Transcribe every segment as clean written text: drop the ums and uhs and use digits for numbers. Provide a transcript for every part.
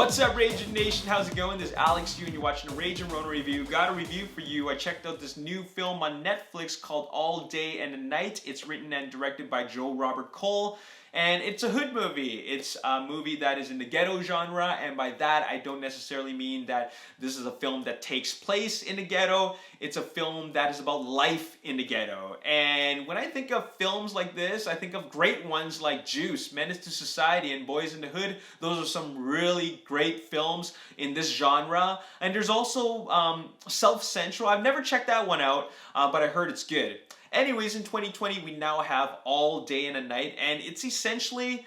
What's up, Ragin Nation? How's it going? This is Alex here, and you're watching a Ragin Ronin review. Got a review for you. I checked out this new film on Netflix called All Day and a Night. It's written and directed by Joe Robert Cole, and it's a hood movie. It's a movie that is in the ghetto genre, and by that I don't necessarily mean that this is a film that takes place in the ghetto. It's a film that is about life in the ghetto. And when I think of films like this, I think of great ones like Juice, Menace to Society, and Boys in the Hood. Those are some really great films in this genre. And there's also Self Central. I've never checked that one out, but I heard it's good. Anyways, in 2020, we now have All Day and a Night, and it's essentially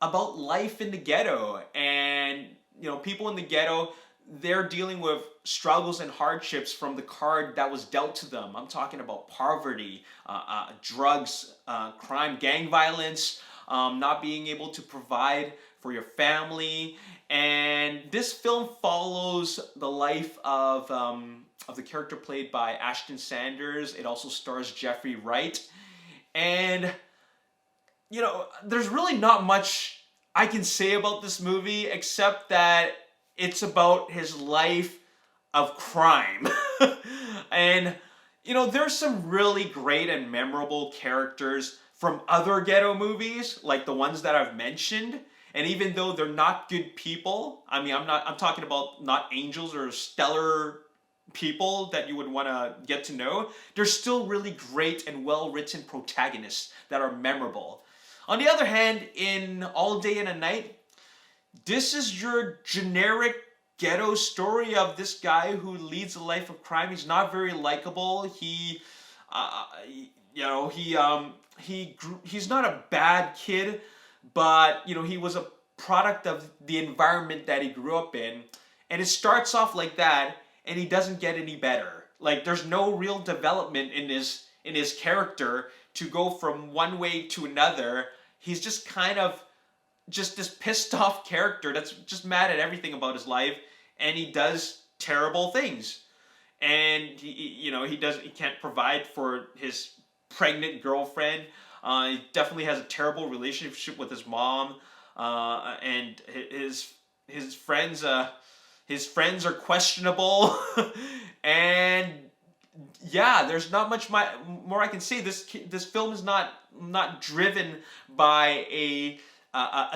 about life in the ghetto. And, you know, people in the ghetto, they're dealing with struggles and hardships from the card that was dealt to them. I'm talking about poverty, drugs, crime, gang violence, not being able to provide for your family. And this film follows the life of the character played by Ashton Sanders. It also stars Jeffrey Wright. And, you know, there's really not much I can say about this movie except that it's about his life of crime. And, you know, there's some really great and memorable characters from other ghetto movies, like the ones that I've mentioned. And even though they're not good people, I mean, I'm talking about not angels or stellar people that you would want to get to know, they're still really great and well-written protagonists that are memorable. On the other hand, in All Day and a Night, this is your generic ghetto story of this guy who leads a life of crime. He's not very likable. He's not a bad kid, but, you know, he was a product of the environment that he grew up in. And it starts off like that, and he doesn't get any better. Like, there's no real development in his character to go from one way to another. He's just kind of just this pissed off character that's just mad at everything about his life, and he does terrible things. And he can't provide for his pregnant girlfriend. He definitely has a terrible relationship with his mom, and his friends. His friends are questionable, and yeah, there's not much more I can say. This film is not driven by a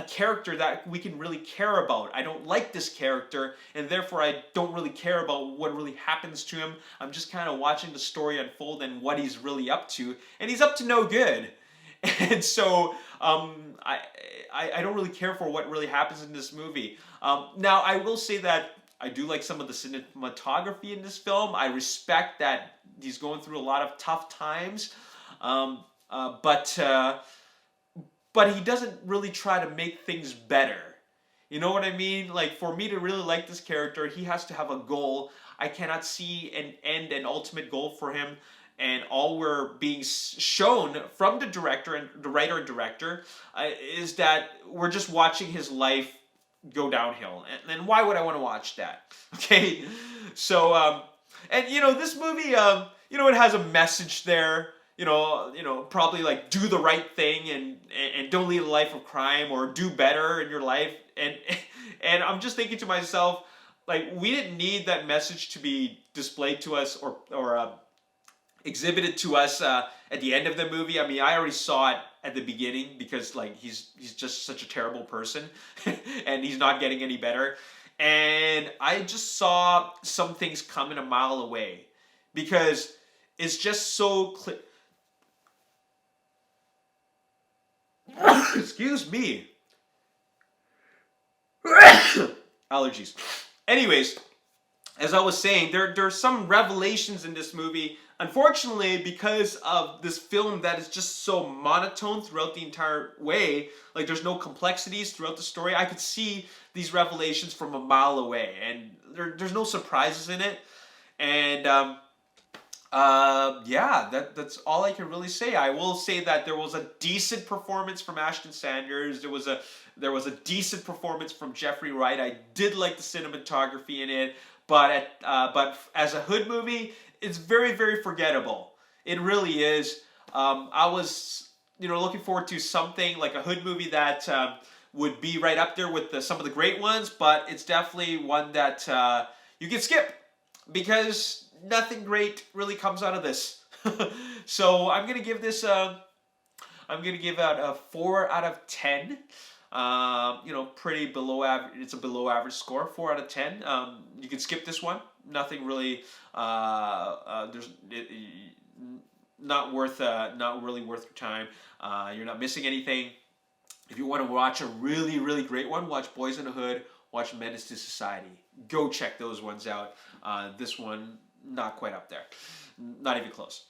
character that we can really care about. I don't like this character, and therefore I don't really care about what really happens to him. I'm just kind of watching the story unfold and what he's really up to, and he's up to no good. And so I don't really care for what really happens in this movie. Now, I will say that I do like some of the cinematography in this film. I respect that he's going through a lot of tough times, but he doesn't really try to make things better. You know what I mean? Like, for me to really like this character, he has to have a goal. I cannot see an ultimate goal for him. And all we're being shown from the director and the writer and director is that we're just watching his life go downhill. And why would I want to watch that? Okay? So, and you know, this movie, you know, it has a message there. You know, probably like do the right thing and don't lead a life of crime, or do better in your life. And I'm just thinking to myself, like, we didn't need that message to be displayed to us or exhibited to us at the end of the movie. I mean, I already saw it at the beginning because, like, he's just such a terrible person and he's not getting any better. And I just saw some things coming a mile away because it's just so clear. Excuse me. Allergies. Anyways, as I was saying, there are some revelations in this movie. Unfortunately, because of this film that is just so monotone throughout the entire way, like there's no complexities throughout the story, I could see these revelations from a mile away, and there's no surprises in it. And yeah, that's all I can really say. I will say that there was a decent performance from Ashton Sanders. There was a decent performance from Jeffrey Wright. I did like the cinematography in it, but as a hood movie, it's very, very forgettable. It really is. I was, you know, looking forward to something like a hood movie that would be right up there with some of the great ones, but it's definitely one that you can skip because nothing great really comes out of this. So I'm gonna give this I'm gonna give out a 4 out of 10. Pretty below average. It's a below average score, 4 out of 10. You can skip this one. Nothing really. Not really worth your time. You're not missing anything. If you want to watch a really, really great one, watch Boys in the Hood, watch Menace to Society. Go check those ones out. This one, not quite up there. Not even close.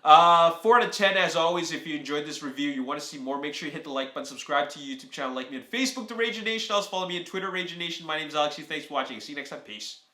4 out of 10, as always. If you enjoyed this review, you want to see more, make sure you hit the like button, subscribe to the YouTube channel, like me on Facebook, The Ragin Nation. Also follow me on Twitter, Ragin Nation. My name is Alex. Thanks for watching. See you next time. Peace.